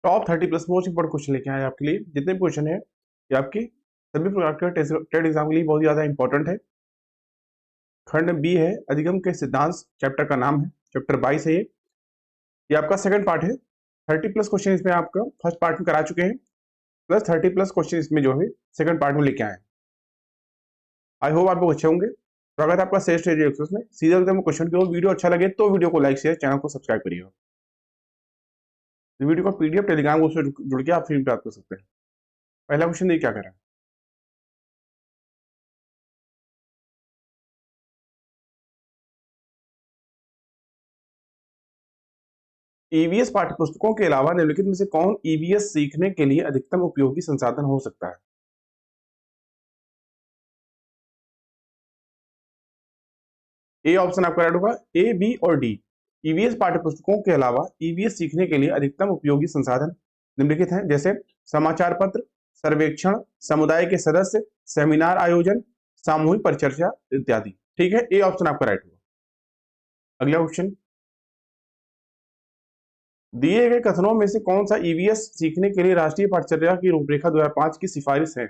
Top 30 plus most important question लेके आए आपके लिए। जितने भी क्वेश्चन है ये आपके सभी प्रकार के टेट एग्जाम के लिए बहुत ज्यादा इंपॉर्टेंट है। खंड बी है, अधिगम के सिद्धांत, चैप्टर का नाम है, चैप्टर 22 है ये आपका सेकंड पार्ट है। 30 प्लस क्वेश्चन इसमें आपका फर्स्ट पार्ट में करा चुके हैं, प्लस 30 प्लस क्वेश्चन इसमें जो है सेकंड पार्ट में लेके आए। आई होप आप लोग अच्छे होंगे। तो अगर आपका सेस्ट है उसमें सीरियल क्वेश्चन की वीडियो अच्छा लगे तो वीडियो को लाइक शेयर, चैनल को सब्सक्राइब करिएगा। वीडियो को पीडीएफ टेलीग्राम को जुड़ के आप फ्री प्राप्त कर सकते हैं। पहला क्वेश्चन देखिए क्या करें। ईवीएस पाठ्यपुस्तकों के अलावा निम्नलिखित में से कौन ईवीएस सीखने के लिए अधिकतम उपयोगी संसाधन हो सकता है? ए ऑप्शन आपका राइट होगा, ए बी और डी। ईवीएस पाठ्यपुस्तकों के अलावा ईवीएस सीखने के लिए अधिकतम उपयोगी संसाधन निम्नलिखित हैं, जैसे समाचार पत्र, सर्वेक्षण, समुदाय के सदस्य, सेमिनार आयोजन, सामूहिक परिचर्चा इत्यादि। ठीक है, ए ऑप्शन आपका राइट होगा। अगला क्वेश्चन, दिए गए कथनों में से कौन सा ईवीएस सीखने के लिए राष्ट्रीय पाठ्यचर्या की रूपरेखा 2005 की सिफारिश है?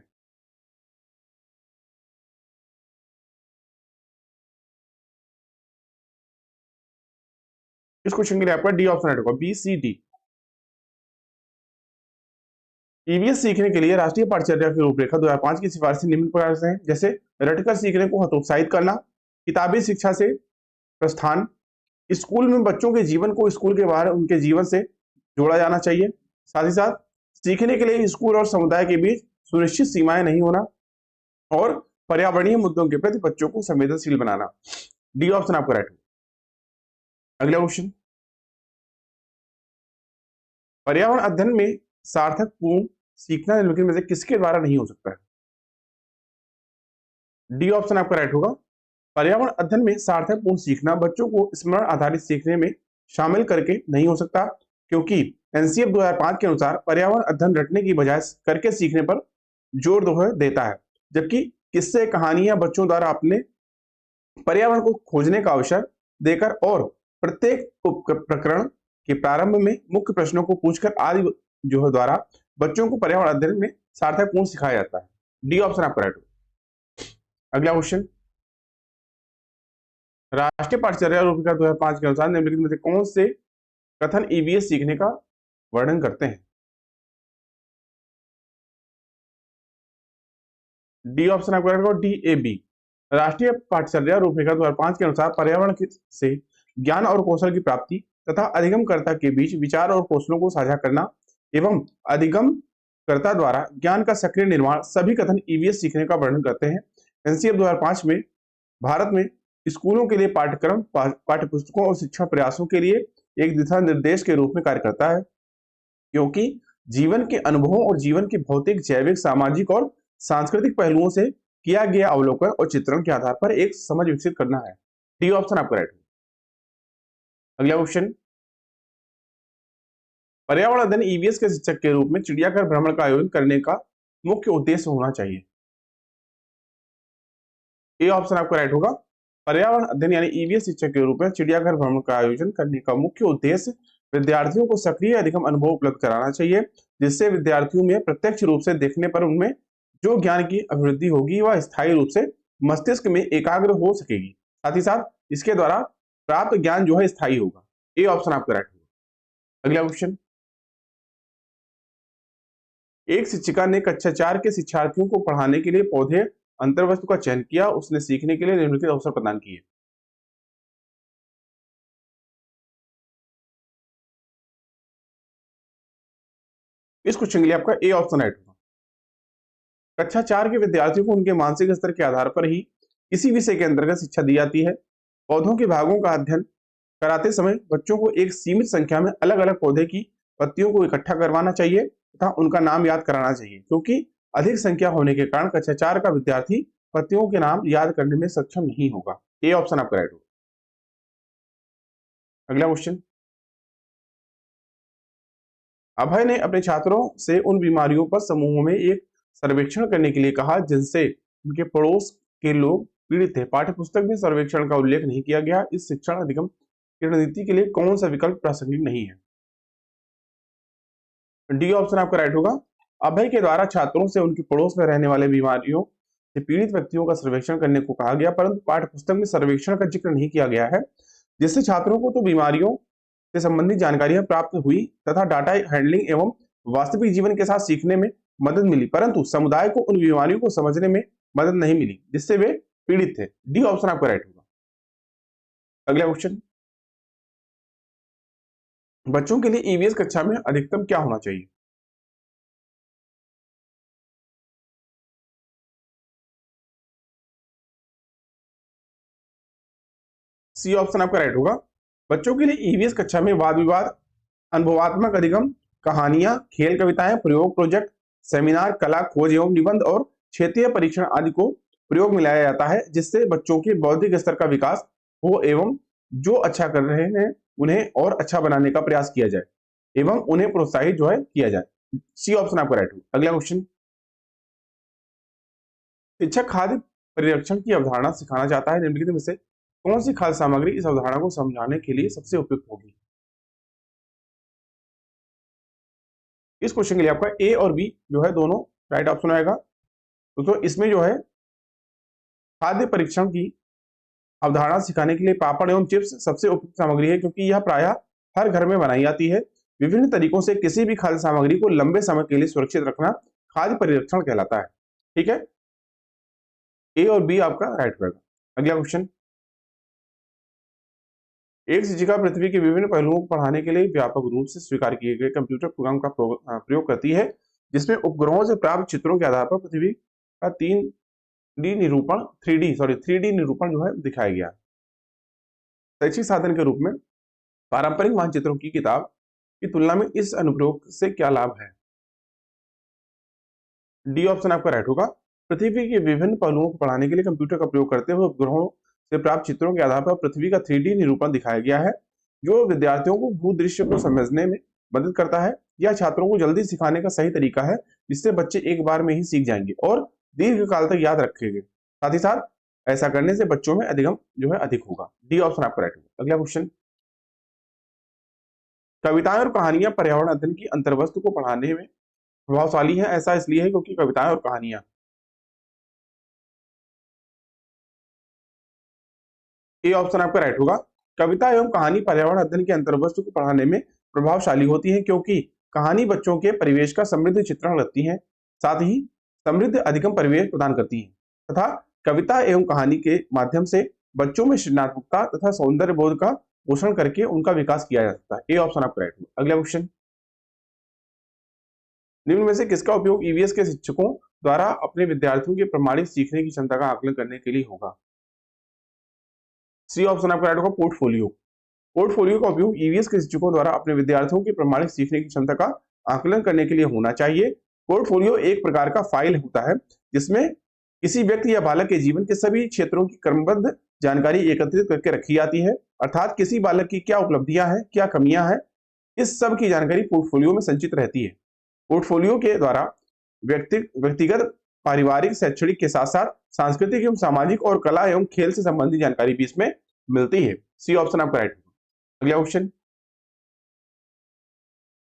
इस क्वेश्चन के लिए आपका डी ऑप्शन राइट होगा, बी सी डी। ईवीएस सीखने के लिए राष्ट्रीय पाठ्यचर्या की रूपरेखा 2005 की सिफारिश निम्न प्रकार से है, जैसे रटकर सीखने को हतोत्साहित करना, किताबी शिक्षा से प्रस्थान, स्कूल में बच्चों के जीवन को स्कूल के बाहर उनके जीवन से जोड़ा जाना चाहिए, साथ ही साथ सीखने के लिए स्कूल और समुदाय के बीच सुनिश्चित सीमाएं नहीं होना, और पर्यावरणीय मुद्दों के प्रति बच्चों को संवेदनशील बनाना। डी ऑप्शन आपका राइट है। अगला क्वेश्चन, पर्यावरण अध्ययन में सार्थक पूर्ण सीखना निम्नलिखित में से किसके द्वारा नहीं हो सकता है? डी ऑप्शन आपका राइट होगा, पर्यावरण अध्ययन में सार्थक पूर्ण सीखना बच्चों को स्मरण आधारित सीखने में शामिल करके नहीं हो सकता, क्योंकि एनसीएफ 2005 के अनुसार पर्यावरण अध्ययन रटने की बजाय करके सीखने पर जोर देता है, जबकि किस्से कहानियां बच्चों द्वारा अपने पर्यावरण को खोजने का अवसर देकर और प्रत्येक प्रकरण के प्रारंभ में मुख्य प्रश्नों को पूछकर आदि जो है द्वारा बच्चों को पर्यावरण अध्ययन में सार्थक पूर्ण सिखाया जाता है। डी ऑप्शन आपका राइट होगा। अगला क्वेश्चन, राष्ट्रीय पाठ्यचर्या रूपरेखा 2005 के अनुसार निम्नलिखित में से कौन से कथन ईवीएस सीखने का वर्णन करते हैं? डी ऑप्शन आपका राइट होगा, डी ए बी। राष्ट्रीय पाठ्यचर्या रूपरेखा 2005 के अनुसार पर्यावरण से ज्ञान और कौशल की प्राप्ति तथा अधिगमकर्ता के बीच विचार और कौशलों को साझा करना एवं अधिगमकर्ता द्वारा ज्ञान का सक्रिय निर्माण सभी कथन ईवीएस सीखने का वर्णन करते हैं। एनसीएफ 2005 में भारत में स्कूलों के लिए पाठ्यक्रम, पाठ्यपुस्तकों और शिक्षण प्रयासों के लिए एक दिशा निर्देश के रूप में कार्य करता है, क्योंकि जीवन के अनुभवों और जीवन के भौतिक, जैविक, सामाजिक और सांस्कृतिक पहलुओं से किया गया अवलोकन और चित्रण के आधार पर एक समझ विकसित करना है। डी ऑप्शन आपका राइट है। अगला क्वेश्चन, पर्यावरण अध्ययन ईवीएस के शिक्षक के रूप में चिड़ियाघर भ्रमण का आयोजन करने का मुख्य उद्देश्य होना चाहिए? ए ऑप्शन आपका राइट होगा, पर्यावरण अध्ययन यानी ईवीएस शिक्षक के रूप में चिड़ियाघर भ्रमण का आयोजन करने का मुख्य उद्देश्य विद्यार्थियों को सक्रिय अधिगम अनुभव उपलब्ध कराना चाहिए, जिससे विद्यार्थियों में प्रत्यक्ष रूप से देखने पर उनमें जो ज्ञान की अभिवृद्धि होगी वह स्थायी रूप से मस्तिष्क में एकाग्र हो सकेगी, साथ ही साथ इसके द्वारा प्राप्त ज्ञान जो है स्थायी होगा। ए ऑप्शन आपका राइट होगा। अगला क्वेश्चन, एक शिक्षिका ने कक्षा 4 के शिक्षार्थियों को पढ़ाने के लिए पौधे अंतर्वस्तु का चयन किया, उसने सीखने के लिए निम्नलिखित अवसर प्रदान किए। इस क्वेश्चन के लिए आपका ए ऑप्शन राइट होगा। कक्षा 4 के विद्यार्थियों को उनके मानसिक स्तर के आधार पर ही किसी विषय के अंतर्गत शिक्षा दी जाती है। पौधों के भागों का अध्ययन कराते समय बच्चों को एक सीमित संख्या में अलग अलग पौधे की पत्तियों को इकट्ठा करवाना चाहिए तथा उनका नाम याद कराना चाहिए, क्योंकि अधिक संख्या होने के कारण कक्षा 4 का विद्यार्थी पत्तियों के नाम याद करने में सक्षम नहीं होगा। ए ऑप्शन आपका राइट होगा। अगला क्वेश्चन, अभय ने अपने छात्रों से उन बीमारियों पर समूहों में एक सर्वेक्षण करने के लिए कहा जिनसे उनके पड़ोस के लोग पीड़ित थे। पाठ्यपुस्तक में सर्वेक्षण का उल्लेख नहीं किया गया। इस शिक्षण अधिगम की रणनीति के लिए कौन सा विकल्प प्रासंगिक नहीं है? डी ऑप्शन आपका राइट होगा। अभय के द्वारा छात्रों से उनके पड़ोस में रहने वाले बीमारियों से पीड़ित व्यक्तियों का सर्वेक्षण करने को कहा गया, परंतु पाठ्य पुस्तक में सर्वेक्षण का जिक्र नहीं किया गया है, जिससे छात्रों को तो बीमारियों से संबंधित जानकारियां प्राप्त हुई तथा डाटा हैंडलिंग एवं वास्तविक जीवन के साथ सीखने में मदद मिली, परंतु समुदाय को उन बीमारियों को समझने में मदद नहीं मिली जिससे वे पीड़ित थे। डी ऑप्शन आपका राइट होगा। अगला क्वेश्चन, बच्चों के लिए ईवीएस कक्षा में अधिकतम क्या होना चाहिए? सी ऑप्शन आपका राइट होगा। बच्चों के लिए ईवीएस कक्षा में वाद विवाद, अनुभवात्मक अधिगम, कहानियां, खेल कविताएं, प्रयोग प्रोजेक्ट, सेमिनार, कला खोज एवं निबंध और क्षेत्रीय परीक्षण आदि को प्रयोग में लाया जाता है, जिससे बच्चों के बौद्धिक स्तर का विकास हो एवं जो अच्छा कर रहे हैं उन्हें और अच्छा बनाने का प्रयास किया जाए एवं उन्हें प्रोत्साहित जो है किया जाए। सी ऑप्शन आपका राइट होगा। अगला क्वेश्चन, शिक्षक खाद्य परिरक्षण की अवधारणा सिखाना चाहता है, निम्नलिखित में से कौन सी खाद्य सामग्री इस अवधारणा को समझाने के लिए सबसे उपयुक्त होगी? इस क्वेश्चन के लिए आपका ए और बी जो है दोनों राइट ऑप्शन आएगा। दोस्तों इसमें जो है खाद्य परीक्षण की अवधारणा सिखाने के लिए पापड़ एवं चिप्स सबसे उपयुक्त सामग्री है, क्योंकि यह प्रायः हर घर में बनाई जाती है। विभिन्न तरीकों से किसी भी खाद्य सामग्री को लंबे समय के लिए सुरक्षित रखना खाद्य परिरक्षण कहलाता है। ठीक है, ए और बी आपका राइट रहेगा। अगला क्वेश्चन, एक शिक्षिका पृथ्वी के विभिन्न पहलुओं को पढ़ाने के लिए व्यापक रूप से स्वीकार किए गए कंप्यूटर प्रोग्राम का प्रयोग करती है, जिसमें उपग्रहों से प्राप्त चित्रों के आधार पर पृथ्वी का 3D निरूपण जो है दिखाया गया। शैक्षिक साधन के रूप में पारंपरिक मानचित्रों की किताब की तुलना में इस अनुप्रयोग से क्या लाभ है? डी ऑप्शन आपका राइट होगा। पृथ्वी के विभिन्न पहलुओं को पढ़ाने के लिए कंप्यूटर का प्रयोग करते हुए उपग्रहों से प्राप्त चित्रों के आधार पर पृथ्वी का 3D निरूपण दिखाया गया है, जो विद्यार्थियों को भूदृश्य को समझने में मदद करता है। यह छात्रों को जल्दी सिखाने का सही तरीका है, जिससे बच्चे एक बार में ही सीख जाएंगे और दीर्घकाल तक याद रखेंगे। साथ ही साथ ऐसा करने से बच्चों में अधिगम जो है अधिक होगा। डी ऑप्शन आपका राइट होगा। अगला क्वेश्चन, कविताएं और कहानियां पर्यावरण अध्ययन की अंतर्वस्तु को पढ़ाने में प्रभावशाली है। ऐसा इसलिए है क्योंकि कविताएं और कहानियां, ए ऑप्शन आपका राइट होगा। कविता एवं कहानी पर्यावरण अध्ययन के अंतर्वस्तु को पढ़ाने में प्रभावशाली होती है, क्योंकि कहानी बच्चों के परिवेश का समृद्ध चित्रण रखती है, साथ ही समृद्ध अधिगम परिवेश प्रदान करती है तथा कविता एवं कहानी के माध्यम से बच्चों में सृजनात्मकता तथा सौंदर्य बोध का पोषण करके उनका विकास किया जा सकता है। ए ऑप्शन आपका राइट होगा। अगला क्वेश्चन, निम्न में से किसका उपयोग ईवीएस के शिक्षकों द्वारा अपने विद्यार्थियों के प्रमाणित सीखने की क्षमता का आकलन करने के लिए होगा? सी ऑप्शन आपका राइट होगा। पोर्टफोलियो। पोर्टफोलियो का उपयोग ईवीएस के शिक्षकों द्वारा अपने विद्यार्थियों की प्रमाणित सीखने की क्षमता का आकलन करने के लिए होना चाहिए। पोर्टफोलियो एक प्रकार का फाइल होता है, जिसमें किसी व्यक्ति या बालक के जीवन के सभी क्षेत्रों की क्रमबद्ध जानकारी एकत्रित करके रखी जाती है, अर्थात किसी बालक की क्या उपलब्धियां हैं, क्या कमियां हैं, इस सब की जानकारी पोर्टफोलियो में संचित रहती है। पोर्टफोलियो के द्वारा व्यक्तिगत, पारिवारिक, शैक्षणिक के साथ साथ सांस्कृतिक एवं सामाजिक और कला एवं खेल से संबंधित जानकारी भी इसमें मिलती है। सी ऑप्शन आपका राइट होगा। अगला क्वेश्चन,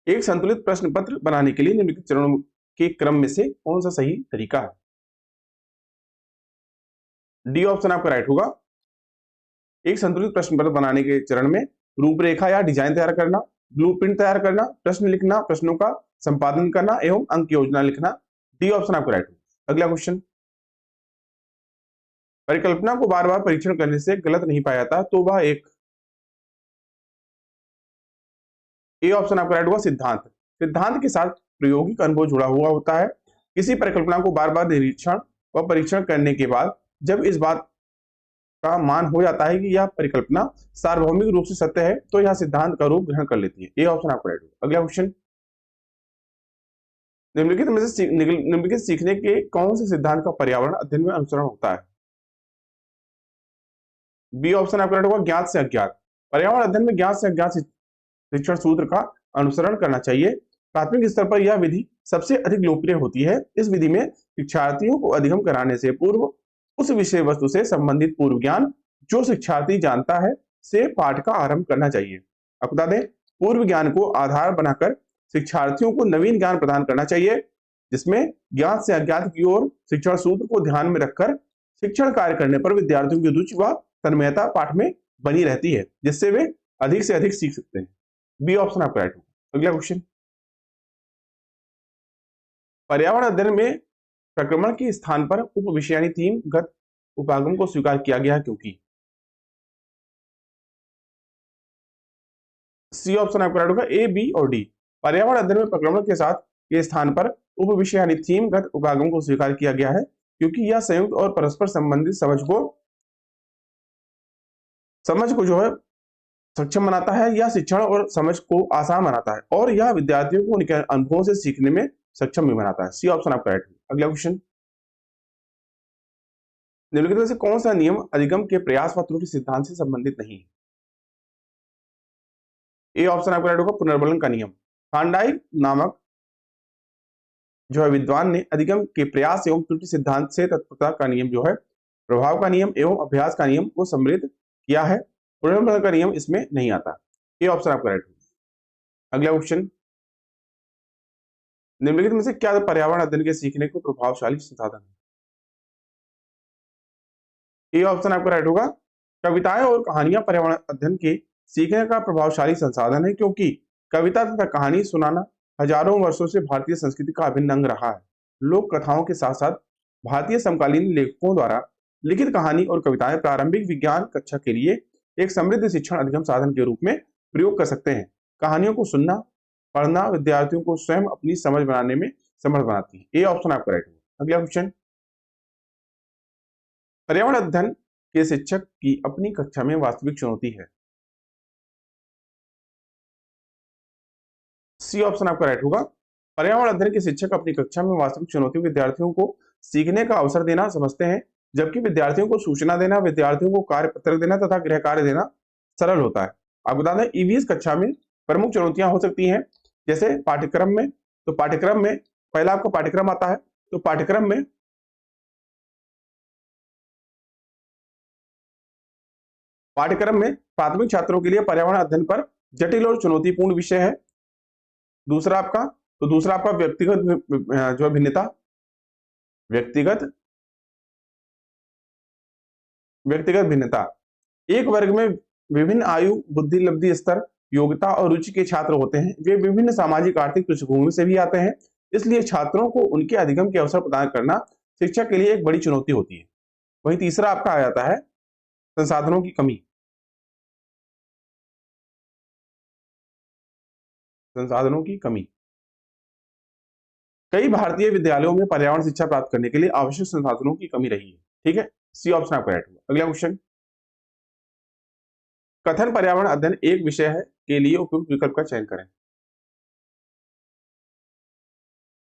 एक संतुलित प्रश्न पत्र बनाने के लिए निम्नलिखित चरणों के क्रम में से कौन सा सही तरीका है? डी ऑप्शन आपका राइट होगा। एक संतुलित प्रश्न पत्र बनाने के चरण में रूपरेखा या डिजाइन तैयार करना, ब्लूप्रिंट तैयार करना, प्रश्न लिखना, प्रश्नों का संपादन करना एवं अंक योजना लिखना। डी ऑप्शन आपका राइट होगा। अगला क्वेश्चन, परिकल्पना को बार बार परीक्षण करने से गलत नहीं पाया जाता, तो वह एक, ए ऑप्शन आपका राइट होगा। सिद्धांत। सिद्धांत के साथ प्रायोगिक अनुभव जुड़ा हुआ होता है। किसी परिकल्पना को बार बार निरीक्षण व परीक्षण करने के बाद जब इस बात का मान हो जाता है कि यह परिकल्पना सार्वभौमिक रूप से सत्य है, तो यह सिद्धांत का रूप ग्रहण कर लेती है। ए ऑप्शन आपका राइट होगा। अगला क्वेश्चन, निम्नलिखित सीखने के कौन से सिद्धांत का पर्यावरण अध्ययन में अनुसरण होता है? बी ऑप्शन आपका राइट होगा। ज्ञात से अज्ञात। पर्यावरण अध्ययन में ज्ञात से अज्ञात शिक्षण सूत्र का अनुसरण करना चाहिए। प्राथमिक स्तर पर यह विधि सबसे अधिक लोकप्रिय होती है। इस विधि में शिक्षार्थियों को अधिगम कराने से पूर्व उस विषय वस्तु से संबंधित पूर्व ज्ञान जो शिक्षार्थी जानता है से पाठ का आरंभ करना चाहिए। आपको बता दें, पूर्व ज्ञान को आधार बनाकर शिक्षार्थियों को नवीन ज्ञान प्रदान करना चाहिए, जिसमें ज्ञात से अज्ञात की ओर शिक्षण सूत्र को ध्यान में रखकर शिक्षण कार्य करने पर विद्यार्थियों की रुचि व तन्मयता पाठ में बनी रहती है, जिससे वे अधिक से अधिक सीख सकते हैं। बी ऑप्शन आपका राइट होगा। अगला क्वेश्चन, पर्यावरण अध्ययन में प्रक्रमण के स्थान पर उप विषय यानी थीम गत उपागम को स्वीकार किया गया है क्योंकि। सी ऑप्शन आपका राइट होगा, ए, बी और डी। पर्यावरण अध्ययन में प्रक्रमण के साथ के स्थान पर उप विषय यानी थीम गत उपागम को स्वीकार किया गया है क्योंकि यह संयुक्त और परस्पर संबंधित समझ को जो है सक्षम बनाता है, यह शिक्षण और समझ को आसान बनाता है और यह विद्यार्थियों को उनके अनुभवों से सीखने में सक्षम भी बनाता है। सी ऑप्शन आपका राइट है। अगला क्वेश्चन, निम्नलिखित में से कौन सा नियम अधिगम के प्रयास व त्रुटि सिद्धांत से संबंधित नहीं है? ए ऑप्शन आपका राइट होगा, पुनर्बलन का नियम। थार्नडाइक नामक जो है विद्वान ने अधिगम के प्रयास एवं त्रुटि सिद्धांत से तत्परता का नियम जो है प्रभाव का नियम एवं अभ्यास का नियम को समृद्ध किया है। पुनर्बलन का नियम इसमें नहीं आता। ये ऑप्शन आपका राइट होगा। अगला क्वेश्चन, निम्नलिखित में से क्या पर्यावरण अध्ययन के सीखने को प्रभावशाली संसाधन है? ये ऑप्शन आपका राइट होगा, कविताएं और कहानियां पर्यावरण अध्ययन के सीखने का प्रभावशाली संसाधन है क्योंकि कविता तथा कहानी सुनाना हजारों वर्षों से भारतीय संस्कृति का अभिन्न अंग रहा है। लोक कथाओं के साथ साथ भारतीय समकालीन लेखकों द्वारा लिखित कहानी और कविताएं प्रारंभिक विज्ञान कक्षा के लिए एक समृद्ध शिक्षण अधिगम साधन के रूप में प्रयोग कर सकते हैं। कहानियों को सुनना पढ़ना विद्यार्थियों को स्वयं अपनी समझ बनाने में समर्थ बनाती है। ये ऑप्शन आपका राइट होगा। अगला क्वेश्चन, पर्यावरण अध्ययन के शिक्षक की अपनी कक्षा में वास्तविक चुनौती है। सी ऑप्शन आपका राइट होगा, पर्यावरण अध्ययन के शिक्षक अपनी कक्षा में वास्तविक चुनौतियों विद्यार्थियों को सीखने का अवसर देना समझते हैं, जबकि विद्यार्थियों को सूचना देना, विद्यार्थियों को कार्य पत्रक देना तथा गृह कार्य देना सरल होता है। आप बता दें ईवीएस कक्षा में प्रमुख चुनौतियां हो सकती हैं, जैसे पाठ्यक्रम में, तो पाठ्यक्रम में पहला आपका पाठ्यक्रम आता है, तो पाठ्यक्रम में प्राथमिक छात्रों के लिए पर्यावरण अध्ययन पर जटिल और चुनौतीपूर्ण विषय है। दूसरा आपका व्यक्तिगत जो भिन्नता, व्यक्तिगत भिन्नता। एक वर्ग में विभिन्न आयु, बुद्धि, लब्धि स्तर, योग्यता और रुचि के छात्र होते हैं। वे विभिन्न सामाजिक आर्थिक पृष्ठभूमि से भी आते हैं, इसलिए छात्रों को उनके अधिगम के अवसर प्रदान करना शिक्षक के लिए एक बड़ी चुनौती होती है। वहीं तीसरा आपका आ जाता है संसाधनों की कमी। संसाधनों की कमी, कई भारतीय विद्यालयों में पर्यावरण शिक्षा प्राप्त करने के लिए आवश्यक संसाधनों की कमी रही है। ठीक है, सी ऑप्शन आपका राइट होगा। अगला क्वेश्चन, कथन पर्यावरण अध्ययन एक विषय है के लिए उपयुक्त विकल्प का चयन करें।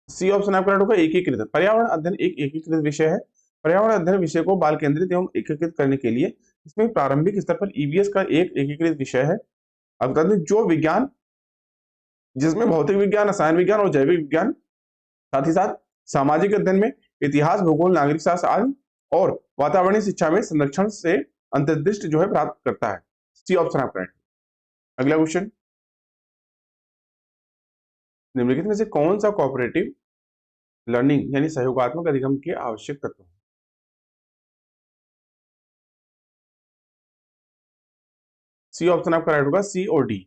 सी ऑप्शन आपका राइट होगा, एकीकृत। पर्यावरण अध्ययन एक एकीकृत विषय है। पर्यावरण अध्ययन विषय को बाल केंद्रित एवं एकीकृत करने के लिए इसमें प्रारंभिक स्तर पर ईवीएस का एक एकीकृत विषय है। अब बता दें जो विज्ञान जिसमें भौतिक विज्ञान, रसायन विज्ञान और जैविक विज्ञान, साथ ही साथ सामाजिक अध्ययन में इतिहास, भूगोल, नागरिक शास्त्र आदि और वातावरणीय शिक्षा में संरक्षण से अंतर्दृष्टि जो है प्राप्त करता है। सी ऑप्शन आपका राइट। अगला क्वेश्चन, निम्नलिखित में से कौन सा कोऑपरेटिव लर्निंग यानी सहयोगात्मक अधिगम के आवश्यक तत्व है? सी ऑप्शन आपका राइट होगा, सी और डी।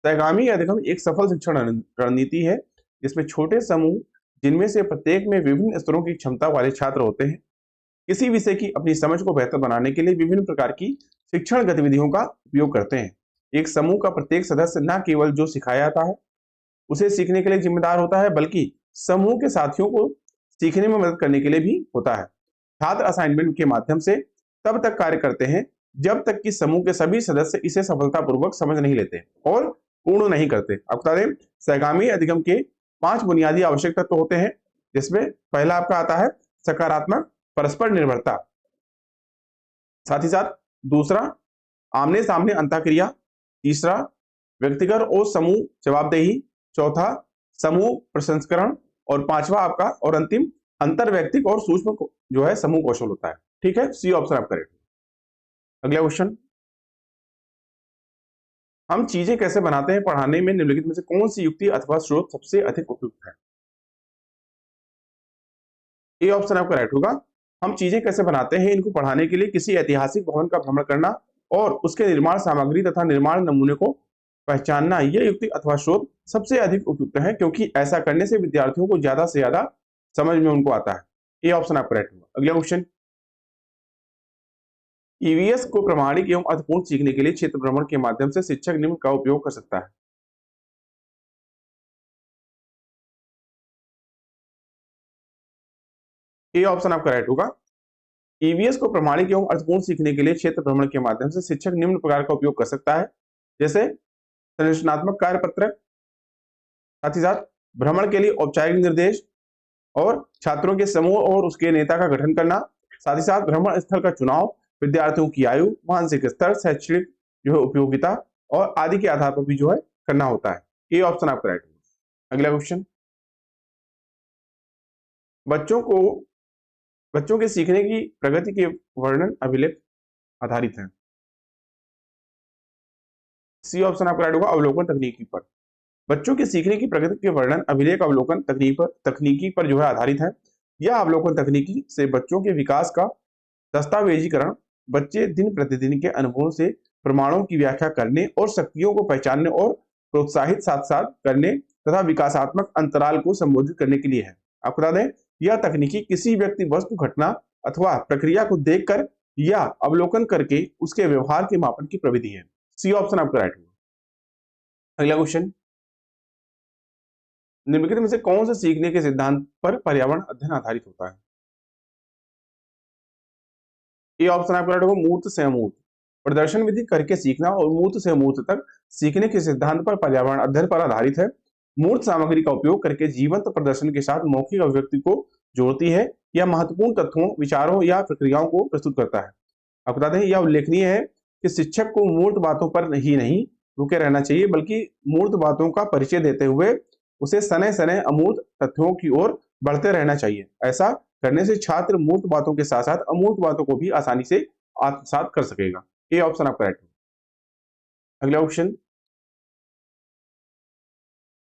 सहगामी अधिगम एक सफल शिक्षण रणनीति है जिसमें छोटे समूह जिनमें से प्रत्येक में विभिन्न स्तरों की क्षमता वाले छात्र होते हैं किसी विषय की अपनी समझ को बेहतर बनाने के लिए विभिन्न प्रकार की शिक्षण गतिविधियों का उपयोग करते हैं। एक समूह का प्रत्येक सदस्य न केवल जो सिखाया जाता है उसे सीखने के लिए जिम्मेदार होता है, बल्कि समूह के साथियों को सीखने में मदद करने के लिए भी होता है। छात्र असाइनमेंट के माध्यम से तब तक कार्य करते हैं जब तक कि समूह के सभी सदस्य इसे सफलतापूर्वक समझ नहीं लेते और पूर्ण नहीं करते। अब बता दें सहगामी अधिगम के 5 बुनियादी आवश्यक तत्व होते हैं, जिसमें पहला आपका आता है सकारात्मक परस्पर निर्भरता, साथ ही साथ दूसरा आमने सामने अंतःक्रिया, तीसरा व्यक्तिगत और समूह जवाबदेही, चौथा समूह प्रसंस्करण और पांचवा आपका और अंतिम अंतर्वैयक्तिक और सूक्ष्म जो है समूह कौशल होता है। ठीक है, सी ऑप्शन आप करेक्ट। अगला क्वेश्चन, हम चीजें कैसे बनाते हैं पढ़ाने में निम्नलिखित में से कौन सी युक्ति अथवा स्रोत सबसे अधिक उपयुक्त है? ए ऑप्शन आपका राइट होगा। हम चीजें कैसे बनाते हैं इनको पढ़ाने के लिए किसी ऐतिहासिक भवन का भ्रमण करना और उसके निर्माण सामग्री तथा निर्माण नमूने को पहचानना, यह युक्ति अथवा स्रोत सबसे अधिक उपयुक्त है, क्योंकि ऐसा करने से विद्यार्थियों को ज्यादा से ज्यादा समझ में उनको आता है। ये ऑप्शन आपका राइट होगा। अगला क्वेश्चन, ईवीएस को प्रामाणिक एवं अर्थपूर्ण सीखने के लिए क्षेत्र भ्रमण के माध्यम से शिक्षक निम्न का उपयोग कर सकता है। ए ऑप्शन आपका राइट होगा। ईवीएस को प्रामाणिक एवं अर्थपूर्ण सीखने के लिए क्षेत्र भ्रमण के माध्यम से शिक्षक निम्न प्रकार का उपयोग कर सकता है, जैसे संरचनात्मक कार्य पत्रक, साथ ही साथ भ्रमण के लिए औपचारिक निर्देश और छात्रों के समूह और उसके नेता का गठन करना, साथ ही साथ भ्रमण स्थल का चुनाव, विद्यार्थियों की आयु, मानसिक स्तर, शैक्षणिक जो है उपयोगिता और आदि के आधार पर भी जो है करना होता है। ये ऑप्शन आपका राइट होगा। अगला क्वेश्चन, बच्चों के सीखने की प्रगति के वर्णन अभिलेख आधारित है। सी ऑप्शन आपका राइट होगा, अवलोकन तकनीकी पर। बच्चों के सीखने की प्रगति के वर्णन अभिलेख अवलोकन तकनीकी पर जो है आधारित है। यह अवलोकन तकनीकी से बच्चों के विकास का दस्तावेजीकरण, बच्चे दिन प्रतिदिन के अनुभवों से प्रमाणों की व्याख्या करने और शक्तियों को पहचानने और प्रोत्साहित साथ साथ करने तथा विकासात्मक अंतराल को संबोधित करने के लिए है। आपको बता दें, यह तकनीकी किसी व्यक्ति, वस्तु, घटना अथवा प्रक्रिया को देखकर या अवलोकन करके उसके व्यवहार के मापन की प्रविधि है। सी ऑप्शन आपका राइट होगा। अगला क्वेश्चन, निम्नलिखित में से कौन से सीखने के सिद्धांत पर पर्यावरण अध्ययन आधारित होता है? ये ऑप्शन आपका राइट होगा, मूर्त से अमूर्त। प्रदर्शन विधि करके सीखना और मूर्त से अमूर्त तक सीखने के सिद्धांत पर पर्यावरण अध्ययन पर आधारित है। मूर्त सामग्री का उपयोग करके जीवंत प्रदर्शन के साथ मौखिक अभिव्यक्ति को जोड़ती है। यह महत्वपूर्ण तथ्यों, विचारों या प्रक्रियाओं को प्रस्तुत करता है। आपको बता दें, यह उल्लेखनीय है कि शिक्षक को मूर्त बातों पर ही नहीं रुके रहना चाहिए, बल्कि मूर्त बातों का परिचय देते हुए उसे सने सने अमूर्त तथ्यों की ओर बढ़ते रहना चाहिए। ऐसा करने से छात्र मूर्त बातों के साथ साथ अमूर्त बातों को भी आसानी से आत्मसात कर सकेगा। ये ऑप्शन आपका राइट है। अगला क्वेश्चन,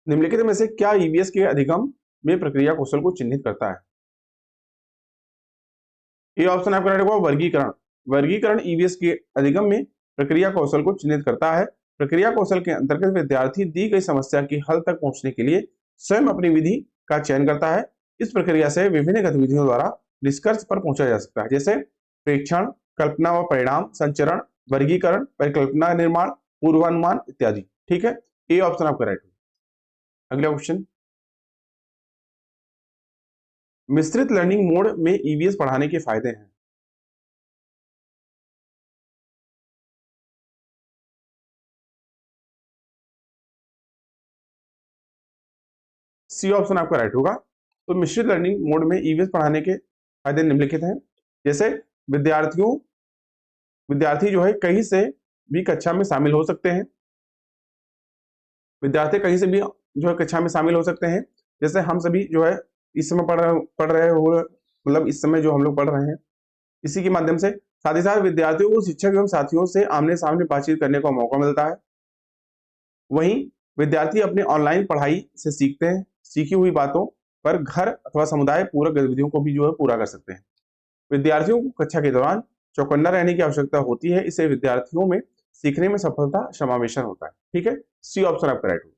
निम्नलिखित में से क्या ईवीएस के अधिगम में प्रक्रिया कौशल को चिन्हित करता है? ये ऑप्शन आपका राइट होगा, वर्गीकरण। वर्गीकरण ईवीएस के अधिगम में प्रक्रिया कौशल को चिन्हित करता है। प्रक्रिया कौशल के अंतर्गत विद्यार्थी दी गई समस्या की हल तक पहुंचने के लिए स्वयं अपनी विधि का चयन करता है। इस प्रक्रिया से विभिन्न गतिविधियों द्वारा निष्कर्ष पर पहुंचा जा सकता है, जैसे प्रेक्षण, कल्पना व परिणाम, संचरण, वर्गीकरण, परिकल्पना निर्माण, पूर्वानुमान इत्यादि। ठीक है, ये ऑप्शन आपका राइट है। अगला क्वेश्चन, मिश्रित लर्निंग मोड में ईवीएस पढ़ाने के फायदे हैं। सी ऑप्शन आपका राइट होगा। तो मिश्रित लर्निंग मोड में ईवीएस पढ़ाने के फायदे निम्नलिखित हैं, जैसे विद्यार्थी जो है कहीं से भी कक्षा में शामिल हो सकते हैं। विद्यार्थी कहीं से भी जो है कक्षा में शामिल हो सकते हैं, जैसे हम सभी जो है इस समय पढ़ रहे हो, मतलब इस समय जो हम लोग पढ़ रहे हैं, इसी के माध्यम से। साथ ही साथ विद्यार्थियों को शिक्षक एवं साथियों से आमने सामने बातचीत करने का मौका मिलता है। वहीं विद्यार्थी अपने ऑनलाइन पढ़ाई से सीखते हैं, सीखी हुई बातों पर घर अथवा समुदाय पूरक गतिविधियों को भी जो है पूरा कर सकते हैं। विद्यार्थियों को कक्षा के दौरान चौकन्ना रहने की आवश्यकता होती है, इससे विद्यार्थियों में सीखने में सफलता समावेशन होता है। ठीक है, सी ऑप्शन आपका राइट होगा।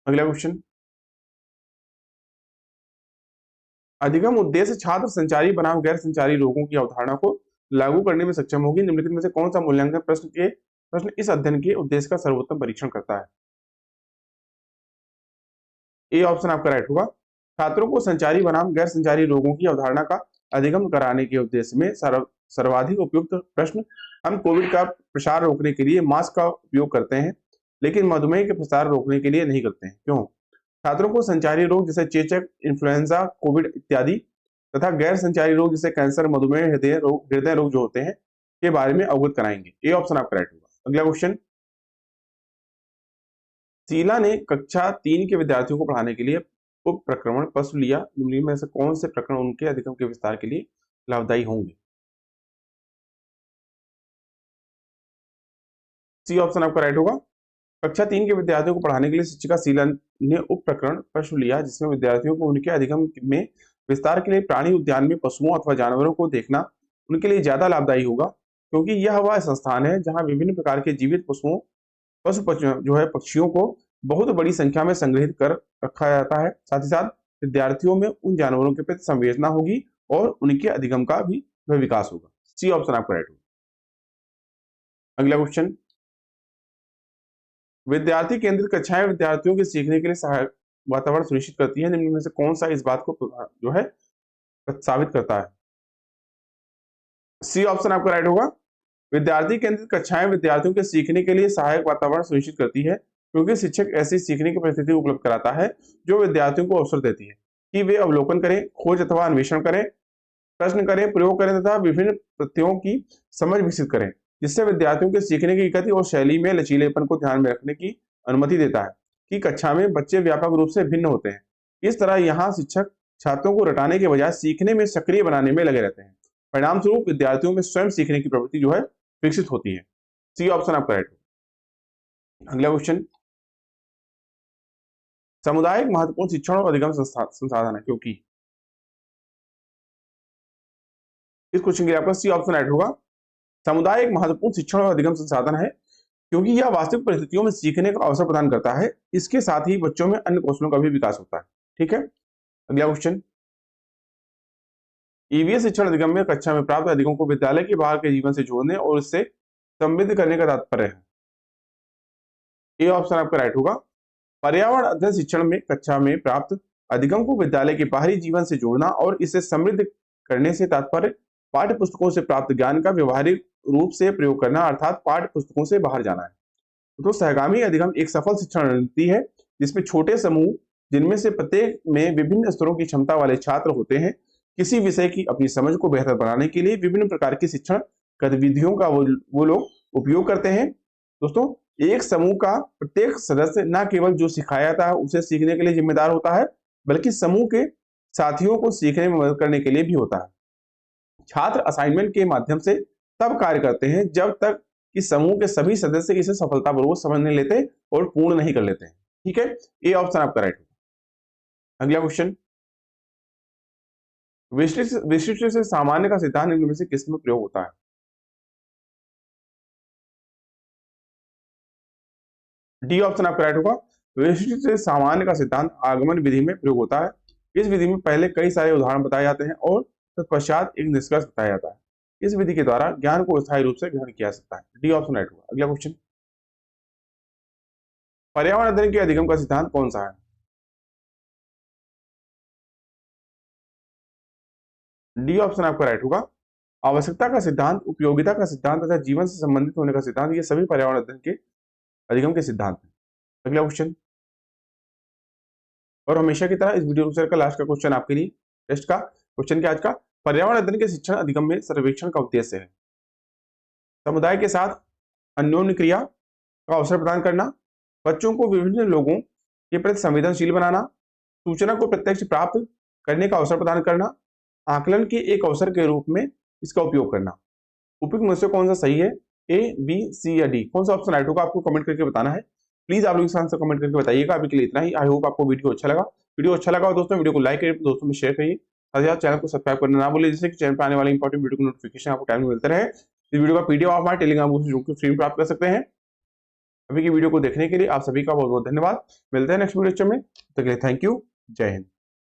अगला क्वेश्चन, अधिगम उद्देश्य छात्र संचारी बनाम गैर संचारी रोगों की अवधारणा को लागू करने में सक्षम होगी। निम्नलिखित में से कौन सा मूल्यांकन प्रश्न इस अध्ययन के उद्देश्य का सर्वोत्तम परीक्षण करता है? ए ऑप्शन आपका राइट होगा। छात्रों को संचारी बनाम गैर संचारी रोगों की अवधारणा का अधिगम कराने के उद्देश्य में सर्वाधिक उपयुक्त प्रश्न, हम कोविड का प्रसार रोकने के लिए मास्क का उपयोग करते हैं, लेकिन मधुमेह के प्रसार रोकने के लिए नहीं करते हैं, क्यों? छात्रों को संचारी रोग जैसे चेचक, इन्फ्लुएंजा, कोविड इत्यादि तथा गैर संचारी रोग जैसे कैंसर, मधुमेह, हृदय रोग जो होते हैं के बारे में अवगत कराएंगे। ये ऑप्शन आपका राइट होगा। अगला क्वेश्चन, शीला ने कक्षा 3 के विद्यार्थियों को पढ़ाने के लिए उप प्रक्रमण प्रश्न लिया। निम्नलिखित में से कौन से प्रकरण उनके अधिगम के विस्तार के लिए लाभदायी होंगे? सी ऑप्शन आपका राइट होगा। कक्षा 3 के विद्यार्थियों को पढ़ाने के लिए शिक्षिका शीला ने उप प्रकरण प्रश्न लिया, जिसमें विद्यार्थियों को उनके अधिगम में विस्तार के लिए प्राणी उद्यान में पशुओं अथवा जानवरों को देखना उनके लिए ज्यादा लाभदायी होगा, क्योंकि यह वह संस्थान है जहां विभिन्न प्रकार के जीवित पक्षियों को बहुत बड़ी संख्या में संग्रहित कर रखा जाता है। साथ ही साथ विद्यार्थियों में उन जानवरों के प्रति संवेदना होगी और उनके अधिगम का भी विकास होगा। सी ऑप्शन आपका राइट होगा। अगला क्वेश्चन, विद्यार्थी केंद्रित कक्षाएं विद्यार्थियों के सीखने के लिए सहायक वातावरण सुनिश्चित करती है, निम्न में से कौन सा इस बात को जो है साबित करता है? सी ऑप्शन आपका राइट होगा। विद्यार्थी केंद्रित कक्षाएं विद्यार्थियों के सीखने के लिए सहायक वातावरण सुनिश्चित करती है, क्योंकि शिक्षक ऐसी सीखने की परिस्थिति उपलब्ध कराता है जो विद्यार्थियों को अवसर देती है कि वे अवलोकन करें, खोज अथवा अन्वेषण करें, प्रश्न करें, प्रयोग करें तथा विभिन्न तथ्यों की समझ विकसित करें, जिससे विद्यार्थियों के सीखने की गति और शैली में लचीलेपन को ध्यान में रखने की अनुमति देता है कि कक्षा में बच्चे व्यापक रूप से भिन्न होते हैं। इस तरह यहाँ शिक्षक छात्रों को रटाने के बजाय सीखने में सक्रिय बनाने में लगे रहते हैं। परिणाम स्वरूप विद्यार्थियों में स्वयं सीखने की प्रवृत्ति जो है विकसित होती है। सी ऑप्शन आपका राइट है। अगला क्वेश्चन, सामुदायिक महत्वपूर्ण शिक्षण और अधिगम संसाधन है, क्योंकि इस क्वेश्चन के लिए आपका सी ऑप्शन राइट होगा। सामुदायिक महत्वपूर्ण शिक्षण और अधिगम संसाधन है क्योंकि यह वास्तविक परिस्थितियों में सीखने का अवसर प्रदान करता है। इसके साथ ही बच्चों में अन्य कौशलों का भी विकास होता है। ठीक है। अगला क्वेश्चन, ईवीएस शिक्षण अधिगम में कक्षा में प्राप्त अधिगम को विद्यालय के बाहर के जीवन से जोड़ने और इससे समृद्ध करने का तात्पर्य है। ये ऑप्शन आपका राइट होगा। पर्यावरण अध्ययन शिक्षण में कक्षा में प्राप्त अधिगम को विद्यालय के बाहरी जीवन से जोड़ना और इसे समृद्ध करने से तात्पर्य पाठ्य पुस्तकों से प्राप्त ज्ञान का व्यवहारिक रूप से प्रयोग करना, अर्थात पाठ्य पुस्तकों से बाहर जाना है। तो सहगामी अधिगम एक सफल शिक्षण रणनीति है जिसमें छोटे समूह, जिनमें से प्रत्येक में विभिन्न स्तरों की क्षमता वाले छात्र होते हैं, किसी विषय की अपनी समझ को बेहतर बनाने के लिए विभिन्न प्रकार की शिक्षण गतिविधियों का वो लोग उपयोग करते हैं। दोस्तों, एक समूह का प्रत्येक सदस्य न केवल जो सिखाया जाता है उसे सीखने के लिए जिम्मेदार होता है, बल्कि समूह के साथियों को सीखने में मदद करने के लिए भी होता है। छात्र असाइनमेंट के माध्यम से तब कार्य करते हैं जब तक कि समूह के सभी सदस्य इसे सफलतापूर्वक समझ नहीं लेते और पूर्ण नहीं कर लेते हैं। ठीक है, ये ऑप्शन आपका राइट होगा। अगला क्वेश्चन, विशिष्ट से सामान्य का सिद्धांत इनमें से किस में प्रयोग होता है? डी ऑप्शन आपका राइट होगा। विशिष्ट से सामान्य का सिद्धांत आगमन विधि में प्रयोग होता है। इस विधि में पहले कई सारे उदाहरण बताए जाते हैं और तत्पश्चात एक निष्कर्ष बताया जाता है। इस विधि के द्वारा ज्ञान को स्थायी रूप से ग्रहण किया जा सकता है। डी ऑप्शन राइट होगा। अगला क्वेश्चन, पर्यावरण अध्ययन के अधिगम का सिद्धांत कौन सा है? डी ऑप्शन आपका राइट होगा। आवश्यकता का सिद्धांत, उपयोगिता का सिद्धांत तथा जीवन से संबंधित होने का सिद्धांत, ये सभी पर्यावरण अध्ययन के अधिगम के सिद्धांत हैं। अगला क्वेश्चन, और हमेशा की तरह इस वीडियो का लास्ट का क्वेश्चन आपके लिए टेस्ट का क्वेश्चन क्या आज का, पर्यावरण अध्ययन के शिक्षण अधिगम में सर्वेक्षण का उद्देश्य है समुदाय के साथ अन्योन्य क्रिया का अवसर प्रदान करना, बच्चों को विभिन्न लोगों के प्रति संवेदनशील बनाना, सूचना को प्रत्यक्ष प्राप्त करने का अवसर प्रदान करना, आकलन के एक अवसर के रूप में इसका उपयोग करना। उपयुक्त में से कौन सा सही है? ए, बी, सी या डी? कौन सा ऑप्शन राइट होगा आपको कमेंट करके बताना है। प्लीज आप लोग इस आंसर कमेंट करके बताइएगा। अभी के लिए इतना ही। आई होप आपको वीडियो अच्छा लगा। वीडियो अच्छा लगा दोस्तों, वीडियो को लाइक करिए, दोस्तों में शेयर करिए, साथ ही चैनल को सब्सक्राइब करना ना भूलिए, जिससे कि चैनल पर आने वाले इंपॉर्टेंट वीडियो की नोटिफिकेशन आपको टाइम में मिलते रहे। इस वीडियो का पीडीएफ आप हमारे टेलीग्राम ग्रुप से फ्री में प्राप्त कर सकते हैं। अभी की वीडियो को देखने के लिए आप सभी का बहुत बहुत धन्यवाद। मिलते हैं नेक्स्ट वीडियो में, तब तक के लिए थैंक यू। जय हिंद।